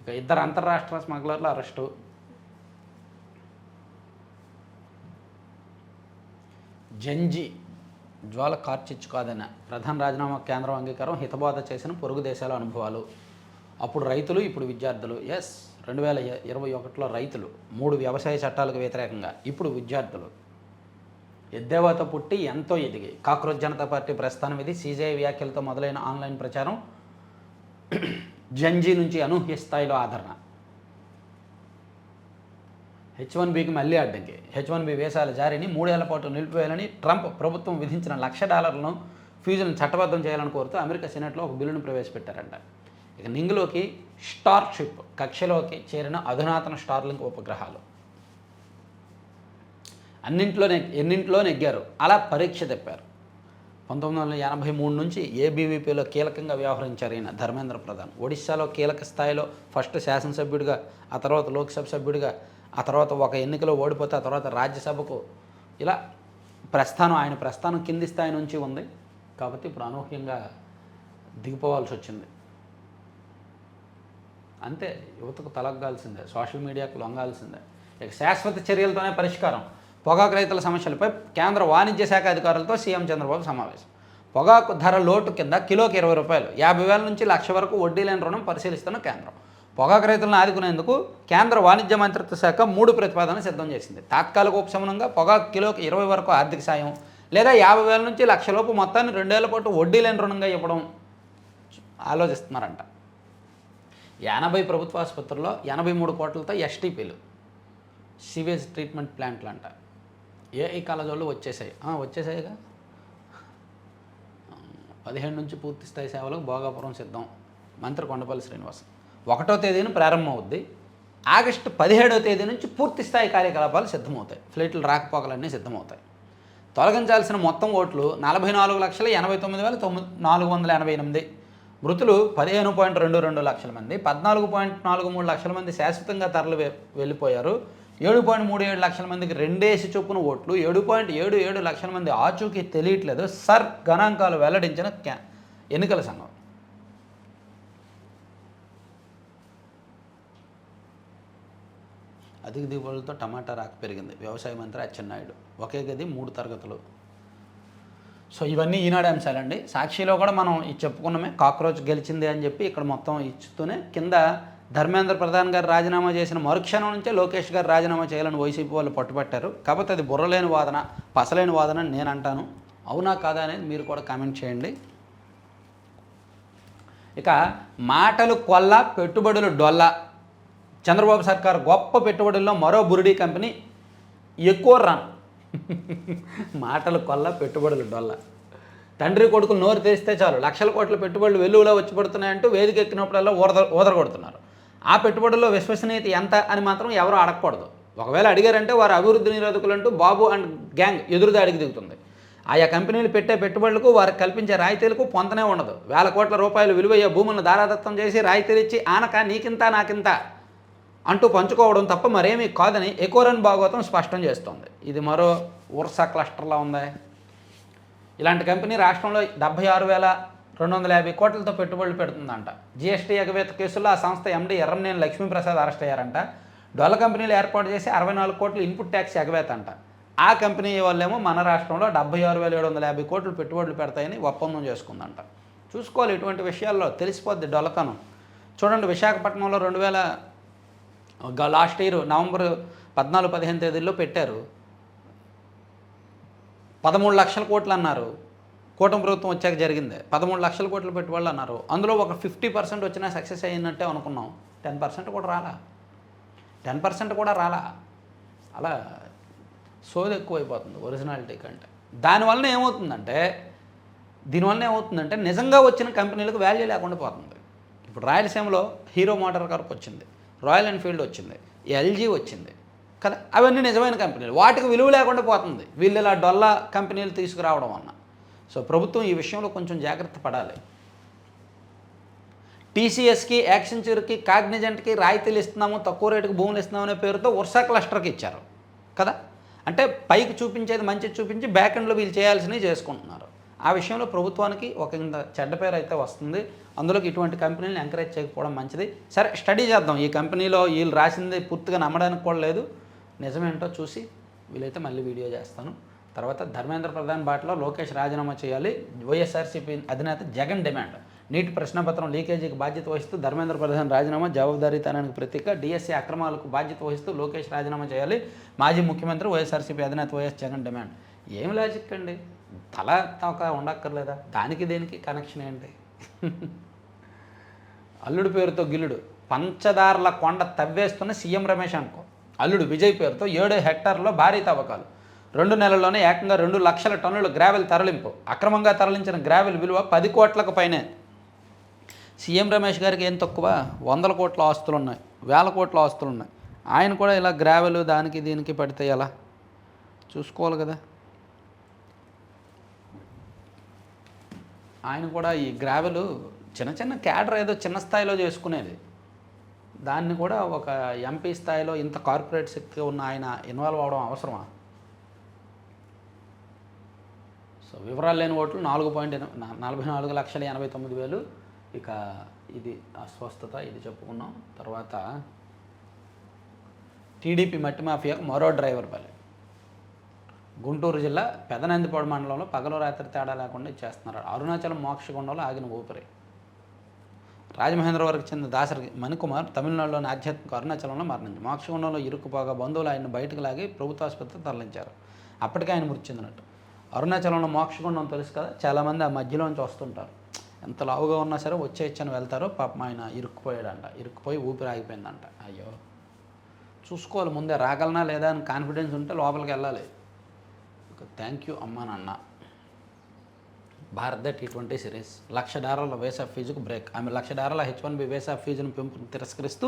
ఇక 2 అంతర్రాష్ట్ర స్మగ్లర్ల అరెస్టు. జంజీ జ్వాల కార్చిచ్చు కాదన్న ప్రధాన రాజీనామా కేంద్రం అంగీకారం, హితబోధ చేసిన పొరుగు దేశాల అనుభవాలు. అప్పుడు రైతులు, ఇప్పుడు విద్యార్థులు. 2021లో రైతులు 3 వ్యవసాయ చట్టాలకు వ్యతిరేకంగా, ఇప్పుడు విద్యార్థులు. ఎద్దేవాతో పుట్టి ఎంతో ఎదిగి కాక్రోచ్ జనతా పార్టీ ప్రస్థానం ఇది. సీజేఐ వ్యాఖ్యలతో మొదలైన ఆన్లైన్ ప్రచారం జంజీ నుంచి అనూహ్య స్థాయిలో ఆదరణ. H1Bకి మళ్ళీ అడ్డంకి. H1B వీసాల జారీని 3 ఏళ్ల పాటు నిలిపివేయాలని ట్రంప్ ప్రభుత్వం విధించిన $1,00,000 ఫీజులను చట్టబద్ధం చేయాలని కోరుతూ అమెరికా సెనెట్లో ఒక బిల్లును ప్రవేశపెట్టారంట. ఇక నింగ్లోకి స్టార్షిప్ కక్షలోకి చేరిన అధునాతన స్టార్లింక్ ఉపగ్రహాలు ఎన్నింటిలో నెగ్గారు, అలా పరీక్ష తెప్పారు. 1983 నుంచి ఏబీవీపీలో కీలకంగా వ్యవహరించారు ఈయన ధర్మేంద్ర ప్రధాన్. ఒడిశాలో కీలక స్థాయిలో ఫస్ట్ శాసనసభ్యుడిగా, ఆ తర్వాత లోక్సభ సభ్యుడిగా, ఆ తర్వాత ఒక ఎన్నికలో ఓడిపోతే ఆ తర్వాత రాజ్యసభకు, ఇలా ఆయన ప్రస్థానం కింది స్థాయి నుంచి ఉంది. కాబట్టి ఇప్పుడు అనూహ్యంగా దిగిపోవాల్సి వచ్చింది. అంతే, యువతకు తలగ్గాల్సిందే, సోషల్ మీడియాకు లొంగాల్సిందే. ఇక శాశ్వత చర్యలతోనే పరిష్కారం. పొగాకు రైతుల సమస్యలపై కేంద్ర వాణిజ్య శాఖ అధికారులతో సీఎం చంద్రబాబు సమావేశం. పొగాకు ధర లోటు కింద కిలోకి ₹20, 50,000 నుంచి ₹1,00,000 వరకు వడ్డీ లేని రుణం పరిశీలిస్తున్న కేంద్రం. పొగాకు రైతులను ఆదుకునేందుకు కేంద్ర వాణిజ్య మంత్రిత్వ శాఖ 3 ప్రతిపాదనలు సిద్ధం చేసింది. తాత్కాలిక ఉపశమనంగా పొగాకు కిలోకి 20 వరకు ఆర్థిక సాయం, లేదా 50,000 నుంచి ₹1,00,000 లోపు మొత్తాన్ని 2 ఏళ్ల పాటు వడ్డీ లేని రుణంగా ఇవ్వడం ఆలోచిస్తున్నారంట. 80 ప్రభుత్వ ఆసుపత్రుల్లో 83 కోట్లతో ఎస్టీపీలు, సివేజ్ ట్రీట్మెంట్ ప్లాంట్లు అంట. ఏఐ కళజోళ్ళు వచ్చేసాయిగా. 15 నుంచి పూర్తి స్థాయి సేవలకు భోగాపురం సిద్ధం. మంత్రి కొండపల్లి శ్రీనివాస్. 1వ తేదీన ప్రారంభమవుద్ది. ఆగస్టు 17వ తేదీ నుంచి పూర్తి స్థాయి కార్యకలాపాలు సిద్ధమవుతాయి. ఫ్లైట్లు రాకపోకలన్నీ సిద్ధమవుతాయి. తొలగించాల్సిన మొత్తం ఓట్లు 44,89,488. మృతులు 15.22 లక్షల మంది. 14.43 లక్షల మంది శాశ్వతంగా తరలి వెళ్ళిపోయారు. 7.37 లక్షల మందికి 2 చొప్పున ఓట్లు. 7.77 లక్షల మంది ఆచూకీ తెలియట్లేదు. గణాంకాలు వెల్లడించిన ఎన్నికల సంఘం. అధిక దిగుబడులతో టమాటా రాక పెరిగింది. వ్యవసాయ మంత్రి అచ్చెన్నాయుడు. ఒకే గది 3 తరగతులు. సో ఇవన్నీ ఈనాడు అంశాలండి. సాక్షిలో కూడా మనం ఇది చెప్పుకున్నామే, కాక్రోచ్ గెలిచింది అని చెప్పి ఇక్కడ మొత్తం ఇచ్చుతూనే కింద ధర్మేంద్ర ప్రధాన్ గారు రాజీనామా చేసిన మరుక్షణం నుంచే లోకేష్ గారు రాజీనామా చేయాలని వైసీపీ వాళ్ళు పట్టుబట్టారు. కాకపోతే అది బుర్రలేని వాదన, పసలేని వాదన అని నేను అంటాను. అవునా కాదా అనేది మీరు కూడా కామెంట్ చేయండి. ఇక మాటలు కొల్ల, పెట్టుబడులు డొల్ల. చంద్రబాబు సర్కారు గొప్ప పెట్టుబడుల్లో మరో బురిడీ కంపెనీ ఎక్కువ రన్. మాటలు కొల్ల, పెట్టుబడులు డొల్ల. తండ్రి కొడుకులు నోరు తెరిస్తే చాలు లక్షల కోట్ల పెట్టుబడులు వెలుగులో వచ్చి పడుతున్నాయంటూ వేదిక ఎక్కినప్పుడల్లా ఓదరగొడుతున్నారు. ఆ పెట్టుబడుల్లో విశ్వసనీయత ఎంత అని మాత్రం ఎవరు అడగకూడదు. ఒకవేళ అడిగారంటే వారు అభివృద్ధి నిరోధకులంటూ బాబు అండ్ గ్యాంగ్ ఎదురుదాడికి దిగుతుంది. ఆయా కంపెనీలు పెట్టే పెట్టుబడులకు వారికి కల్పించే రాయితీలకు పొంతనే ఉండదు. వేల కోట్ల రూపాయలు విలువయ్యే భూములను దారాదత్తం చేసి రాయితీలిచ్చి ఆనక నీకింత నాకింత అంటూ పంచుకోవడం తప్ప మరేమీ కాదని ఎకోరన్ భాగవతం స్పష్టం చేస్తోంది. ఇది మరో ఉర్సా క్లస్టర్లా ఉంది. ఇలాంటి కంపెనీ రాష్ట్రంలో 76,250 కోట్లతో పెట్టుబడులు పెడుతుందంట. జీఎస్టీ ఎగవేత కేసుల్లో ఆ సంస్థ ఎండీ ఎర్రంనేని లక్ష్మీప్రసాద్ అరెస్ట్ అయ్యారంట. డొల్ల కంపెనీలు ఏర్పాటు చేసి 64 కోట్ల ఇన్పుట్ ట్యాక్స్ ఎగవేత అంట. ఆ కంపెనీ వాళ్ళేమో మన రాష్ట్రంలో 76,750 కోట్లు పెట్టుబడులు పెడతాయని ఒప్పందం చేసుకుందంట. చూసుకోవాలి, ఇటువంటి విషయాల్లో తెలిసిపోద్ది డొల్లతనం. చూడండి, విశాఖపట్నంలో లాస్ట్ ఇయర్ నవంబర్ 14-15 తేదీల్లో పెట్టారు. 13 లక్షల కోట్లు అన్నారు. కూటమి ప్రభుత్వం వచ్చాక జరిగింది. 13 లక్షల కోట్లు పెట్టుబడులు అన్నారు. అందులో ఒక 50% వచ్చినా సక్సెస్ అయినట్టే అనుకున్నాం. 10% కూడా రాలా. 10% కూడా రాలా. అలా సోది ఎక్కువైపోతుంది ఒరిజినాలిటీ కంటే. దీనివల్ల ఏమవుతుందంటే నిజంగా వచ్చిన కంపెనీలకు వాల్యూ లేకుండా పోతుంది. ఇప్పుడు రాయలసీమలో హీరో మోటార్ కార్ప్ వచ్చింది, రాయల్ ఎన్ఫీల్డ్ వచ్చింది, ఎల్జీ వచ్చింది కదా. అవన్నీ నిజమైన కంపెనీలు. వాటికి విలువ లేకుండా పోతుంది వీళ్ళు ఇలా డొల్ల కంపెనీలు తీసుకురావడం వల్ల. సో ప్రభుత్వం ఈ విషయంలో కొంచెం జాగ్రత్త పడాలి. టీసీఎస్కి, యాక్సెంచర్కి, కాగ్నిజెంట్కి రాయితీలు ఇస్తున్నాము, తక్కువ రేటుకి భూములు ఇస్తున్నాము అనే పేరుతో ఉర్సా క్లస్టర్కి ఇచ్చారు కదా. అంటే పైకి చూపించేది మంచిది చూపించి బ్యాక్ ఎండ్లో వీళ్ళు చేయాల్సినవి చేసుకుంటున్నారు. ఆ విషయంలో ప్రభుత్వానికి ఒక ఇంత చెడ్డ పేరు అయితే వస్తుంది. అందులోకి ఇటువంటి కంపెనీలను ఎంకరేజ్ చేయకపోవడం మంచిది. సరే, స్టడీ చేద్దాం. ఈ కంపెనీలో వీళ్ళు రాసింది పూర్తిగా నమ్మడానికి కూడా లేదు. నిజమేంటో చూసి వీలైతే మళ్ళీ వీడియో చేస్తాను. తర్వాత ధర్మేంద్ర ప్రధాన్ బాటలో లోకేష్ రాజీనామా చేయాలి. వైఎస్ఆర్సీపీ అధినేత జగన్ డిమాండ్. నీటి ప్రశ్నపత్రం లీకేజీకి బాధ్యత వహిస్తూ ధర్మేంద్ర ప్రధాన్ రాజీనామా జవాబుదారీతనానికి ప్రతీక. డిఎస్సీ అక్రమాలకు బాధ్యత వహిస్తూ లోకేష్ రాజీనామా చేయాలి. మాజీ ముఖ్యమంత్రి వైఎస్ఆర్సీపీ అధినేత వైఎస్ జగన్ డిమాండ్. ఏం లాజిక్ అండి? తల తోక ఉండక్కర్లేదా? దానికి దేనికి కనెక్షన్ ఏంటి? అల్లుడి పేరుతో గిల్లుడు. పంచదారుల కొండ తవ్వేస్తున్న సీఎం రమేష్ అనుకో. అల్లుడు విజయ్ పేరుతో 7 హెక్టార్లలో భారీ తవ్వకాలు 2 నెలల్లోనే ఏకంగా 2 లక్షల టన్నుల గ్రావెల్ తరలింపు. అక్రమంగా తరలించిన గ్రావెల్ విలువ 10 కోట్లకు పైనే. సీఎం రమేష్ గారికి ఏం తక్కువ, 100 కోట్ల ఆస్తులు ఉన్నాయి, 1000 కోట్ల ఆస్తులు ఉన్నాయి. ఆయన కూడా ఇలా గ్రావెల్ దానికి దీనికి పడితే ఎలా చూసుకోవాలి కదా. ఆయన కూడా ఈ గ్రావెల్ చిన్న చిన్న క్యాడర్ ఏదో చిన్న స్థాయిలో చేసుకునేది, దాన్ని కూడా ఒక ఎంపీ స్థాయిలో ఇంత కార్పొరేట్ శక్తి ఉన్న ఆయన ఇన్వాల్వ్ అవ్వడం అవసరమా? సో వివరాలు లేని ఓట్లు 44,89,000. ఇక ఇది అస్వస్థత, ఇది చెప్పుకున్నాం. తర్వాత టీడీపీ మట్టి మాఫియాకు మరో డ్రైవర్ బలి. గుంటూరు జిల్లా పెదనందిపాడు మండలంలో పగలు రాత్రి తేడా లేకుండా ఇచ్చేస్తున్నారు. అరుణాచలం మోక్షగుండంలో ఆగిన ఊపిరి. రాజమహేంద్రవరకు చెందిన దాసరి మణికుమార్ తమిళనాడులోని ఆధ్యాత్మిక అరుణాచలంలో మరణించారు. మోక్షగుండంలో ఇరుక్కుపోగా బంధువులు ఆయన్ని బయటకు లాగి ప్రభుత్వ ఆసుపత్రికి తరలించారు. అప్పటికే ఆయన మృతి చెందినట్టు. అరుణాచలంలో మోక్షగుండం తెలుసు కదా, చాలామంది ఆ మధ్యలోంచి వస్తుంటారు. ఎంత లావుగా ఉన్నా సరే వచ్చేయచ్చని వెళ్తారు. పాపం ఆయన ఇరుక్కుపోయాడంట, ఇరుక్కుపోయి ఊపిరి ఆగిపోయిందంట. అయ్యో, చూసుకోవాలి ముందే, రాగలనా లేదా అని కాన్ఫిడెన్స్ ఉంటే లోపలికి వెళ్ళాలి. థ్యాంక్ యూ అమ్మా నాన్న. భారత్ T20 సిరీస్ $1,00,000 వీసా ఫీజుకు బ్రేక్. ఆమె $1,00,000 H1B వీసా ఫీజును పెంపును తిరస్కరిస్తూ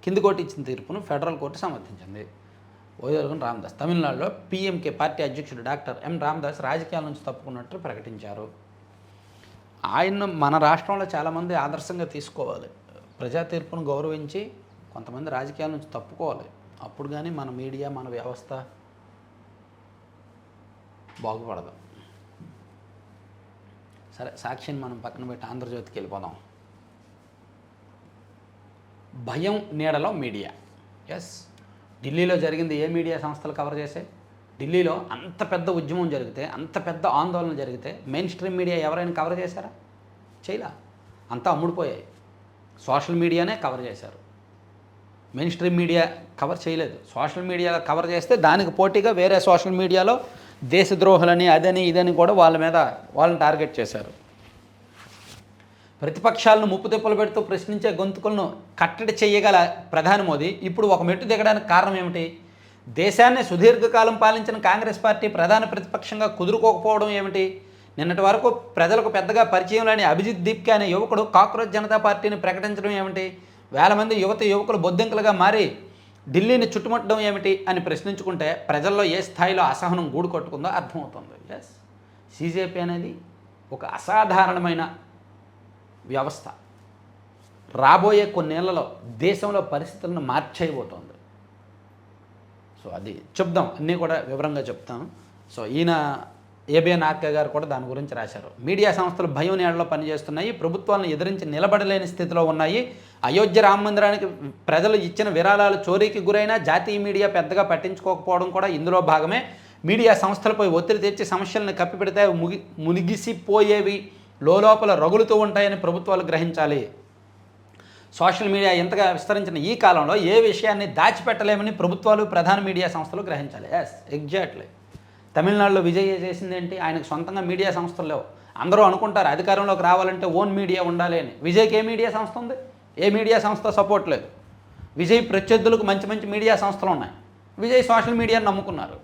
కింది కోర్టు ఇచ్చిన తీర్పును ఫెడరల్ కోర్టు సమర్థించింది. వైద్యులు రామదాస్ తమిళనాడులో PMK పార్టీ అధ్యక్షుడు డాక్టర్ M రామదాస్ రాజకీయాల నుంచి తప్పుకున్నట్టు ప్రకటించారు. ఆయన్ను మన రాష్ట్రంలో చాలామంది ఆదర్శంగా తీసుకోవాలి. ప్రజా తీర్పును గౌరవించి కొంతమంది రాజకీయాల నుంచి తప్పుకోవాలి. అప్పుడు కానీ మన మీడియా, మన వ్యవస్థ బాగుపడదు. సరే, సాక్షిని మనం పక్కన పెట్టి ఆంధ్రజ్యోతికి వెళ్ళిపోదాం. భయం నీడలో మీడియా. ఎస్, ఢిల్లీలో జరిగింది ఏ మీడియా సంస్థలు కవర్ చేసాయి? ఢిల్లీలో అంత పెద్ద ఉద్యమం జరిగితే, అంత పెద్ద ఆందోళన జరిగితే మెయిన్ స్ట్రీమ్ మీడియా ఎవరైనా కవర్ చేశారా? చేయలా. అంతా అమ్ముడుపోయాయి. సోషల్ మీడియానే కవర్ చేశారు. మెయిన్ స్ట్రీమ్ మీడియా కవర్ చేయలేదు. సోషల్ మీడియా కవర్ చేస్తే దానికి పోటీగా వేరే సోషల్ మీడియాలో దేశద్రోహులని అదని ఇదని కూడా వాళ్ళని టార్గెట్ చేశారు. ప్రతిపక్షాలను ముప్పు తిప్పలు పెడుతూ ప్రశ్నించే గొంతుకులను కట్టడి చేయగల ప్రధాని మోదీ ఇప్పుడు ఒక మెట్టు దిగడానికి కారణం ఏమిటి? దేశాన్ని సుదీర్ఘకాలం పాలించిన కాంగ్రెస్ పార్టీ ప్రధాన ప్రతిపక్షంగా కుదురుకోకపోవడం ఏమిటి? నిన్నటి వరకు ప్రజలకు పెద్దగా పరిచయం లేని అభిజిత్ దీప్కే అనే యువకుడు కాక్రోచ్ జనతా పార్టీని ప్రకటించడం ఏమిటి? వేల మంది యువకులు బొద్దింకలుగా మారి ఢిల్లీని చుట్టుముట్టడం ఏమిటి అని ప్రశ్నించుకుంటే ప్రజల్లో ఏ స్థాయిలో అసహనం గూడు కట్టుకుందో అర్థమవుతుంది. ఎస్, CJP అనేది ఒక అసాధారణమైన వ్యవస్థ. రాబోయే కొన్నేళ్లలో దేశంలో పరిస్థితులను మార్చేయబోతోంది. సో అది చెప్దాం, అన్నీ కూడా వివరంగా చెప్తాను. సో ఈయన ABN ఆర్కే గారు కూడా దాని గురించి రాశారు. మీడియా సంస్థలు భయం నీడలో పనిచేస్తున్నాయి, ప్రభుత్వాలను ఎదిరించి నిలబడలేని స్థితిలో ఉన్నాయి. అయోధ్య రామ మందిరానికి ప్రజలు ఇచ్చిన విరాళాలు చోరీకి గురైనా జాతీయ మీడియా పెద్దగా పట్టించుకోకపోవడం కూడా ఇందులో భాగమే. మీడియా సంస్థలపై ఒత్తిడి తెచ్చి సమస్యలను కప్పిపెడితే మునిగిసిపోయేవి లోపల రగులుతూ ఉంటాయని ప్రభుత్వాలు గ్రహించాలి. సోషల్ మీడియా ఇంతగా విస్తరించిన ఈ కాలంలో ఏ విషయాన్ని దాచిపెట్టలేమని ప్రభుత్వాలు, ప్రధాన మీడియా సంస్థలు గ్రహించాలి. Yes, exactly. తమిళనాడులో విజయ్ చేసింది ఏంటి? ఆయనకు సొంతంగా మీడియా సంస్థలు లేవు. అందరూ అనుకుంటారు అధికారంలోకి రావాలంటే ఓన్ మీడియా ఉండాలి అని. విజయ్కి ఏ మీడియా సంస్థ ఉంది? ఏ మీడియా సంస్థ సపోర్ట్ లేదు. విజయ్ ప్రత్యర్థులకు మంచి మంచి మీడియా సంస్థలు ఉన్నాయి. విజయ్ సోషల్ మీడియాని నమ్ముకున్నారు.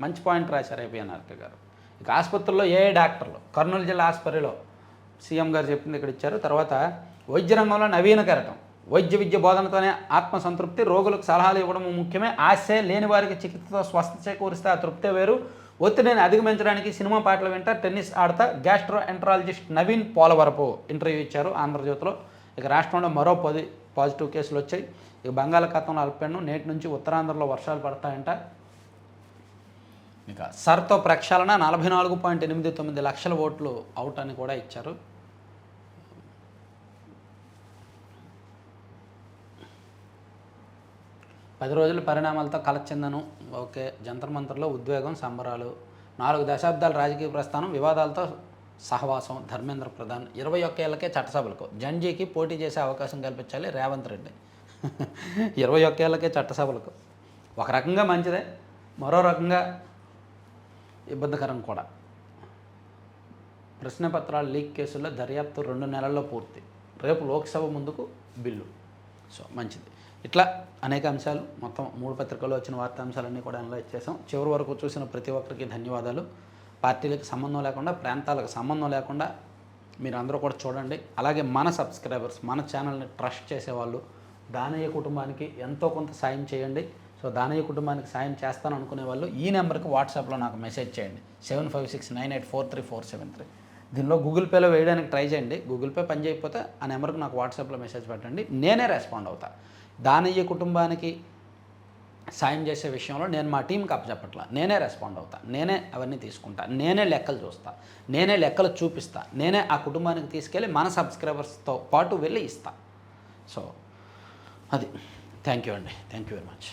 మంచి పాయింట్ రాశారు ABN ఆర్కే గారు. ఇక ఆసుపత్రుల్లో డాక్టర్లు కర్నూలు జిల్లా ఆసుపత్రిలో సీఎం గారు చెప్పింది ఇక్కడ ఇచ్చారు. తర్వాత వైద్య రంగంలో నవీనకరణం, వైద్య విద్య బోధనతోనే ఆత్మసంతృప్తి, రోగులకు సలహాలు ఇవ్వడం ముఖ్యమే. ఆశే లేని వారికి చికిత్సతో స్వస్థ చేకూరిస్తే ఆ తృప్తే వేరు. ఒత్తిడిని అధిగమించడానికి సినిమా పాటలు వింటా, టెన్నిస్ ఆడతా gastro enterologist Naveen Polavarapu interview ఇచ్చారు ఆంధ్రజ్యోతిలో. ఇక రాష్ట్రంలో మరో 10 పాజిటివ్ కేసులు వచ్చాయి. ఇక బంగాళాఖాతంలో అల్పపీడనం, నేటి నుంచి ఉత్తరాంధ్రలో వర్షాలు పడతాయంట. ఇక సర్తో ప్రక్షాళన 44.89 లక్షల ఓట్లు అవుట్ అని కూడా ఇచ్చారు. పది రోజుల పరిణామాలతో కలచెందను. ఓకే, జంతర్ మంతర్లో ఉద్వేగం, సంబరాలు. 4 దశాబ్దాల రాజకీయ ప్రస్థానం, వివాదాలతో సహవాసం. ధర్మేంద్ర ప్రధాన్ 21 ఏళ్లకే చట్టసభలకు జంజీకి పోటీ చేసే అవకాశం కల్పించాలి రేవంత్ రెడ్డి. 21 ఏళ్లకే చట్టసభలకు ఒక రకంగా మంచిదే, మరో రకంగా ఇబ్బందికరం కూడా. ప్రశ్నపత్రాల లీక్ కేసుల్లో దర్యాప్తు 2 నెలల్లో పూర్తి. రేపు లోక్సభ ముందుకు బిల్లు. సో మంచిది. ఇట్లా అనేక అంశాలు మొత్తం 3 పత్రికల్లో వచ్చిన వార్తాంశాలన్నీ కూడా అనలైజ్ చేసాం. చివరి వరకు చూసిన ప్రతి ఒక్కరికి ధన్యవాదాలు. పార్టీలకు సంబంధం లేకుండా, ప్రాంతాలకు సంబంధం లేకుండా మీరు అందరూ కూడా చూడండి. అలాగే మన సబ్స్క్రైబర్స్, మన ఛానల్ని ట్రస్ట్ చేసేవాళ్ళు, దానయ్య కుటుంబానికి ఎంతో కొంత సాయం చేయండి. సో దానయ్య కుటుంబానికి సాయం చేస్తాను అనుకునే వాళ్ళు ఈ నెంబర్కి వాట్సాప్లో నాకు మెసేజ్ చేయండి, 7569843473. దీనిలో గూగుల్ పేలో వేయడానికి ట్రై చేయండి. గూగుల్ పే పని చేయకపోతే ఆ నెంబర్కి నాకు వాట్సాప్లో మెసేజ్ పెట్టండి, నేనే రెస్పాండ్ అవుతా. దానయ్య కుటుంబానికి సాయం చేసే విషయంలో నేను మా టీంకి అప్పచెప్పట్లా, నేనే రెస్పాండ్ అవుతా, నేనే అవన్నీ తీసుకుంటా, నేనే లెక్కలు చూస్తా, నేనే లెక్కలు చూపిస్తా, నేనే ఆ కుటుంబానికి తీసుకెళ్ళి మన సబ్స్క్రైబర్స్తో పాటు వెళ్ళి ఇస్తా. సో అది. థ్యాంక్ యూ అండి, థ్యాంక్ యూ వెరీ మచ్.